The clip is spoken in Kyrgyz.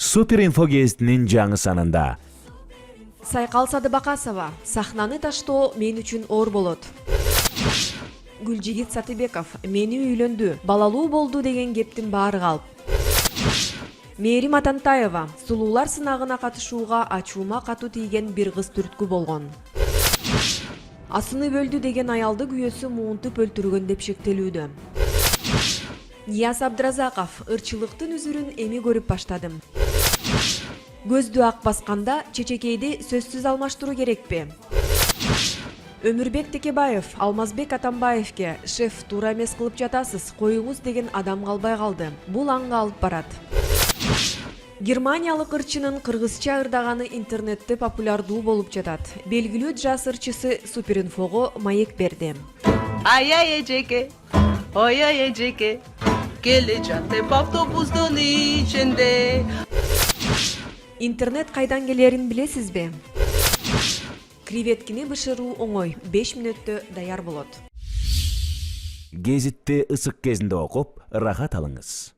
Супер инфо гезитинин жаңы санында Сайкал Садыбакасова, сахнаны таштоо мен үчүн оор болот. Гүлжигит Сатыбеков, мени үйлөндү, балалуу болду деген кептин баары калп. Мээрим Атантаева, сулуулар сынагына катышууга ачуума катуу тийген бир кыз түрткү болгон. Асыны бөлдү деген аялды күйөөсү муунтуп өлтүргөн деп шектелүүдө. Нияз Абдразаков, ырчылыктын үзүрүн эми көрүп баштадым. Көздү ак басканда чечекейди сөзсүз алмаштыруу керекпи? Өмүрбек Текебаев Алмазбек Атамбаевке шеф туура эмес кылып жатасыз, коюңуз деген адам калбай калды. Бул аңга алып барат. Германиялык ырчынын кыргызча ырдаганы интернетте популярдуу болуп жатат. Белгилүү жас ырчысы Суперинфого маек берди. Ай эжеке, ой эжеке, келе жатып автобустун ичинде. Интернет кайдан келерин билесизби? Креветкини бышыруу оңой, 5 мүнөттө даяр болот. гезитти ысык кезинде окуп, ырахат алыңыз.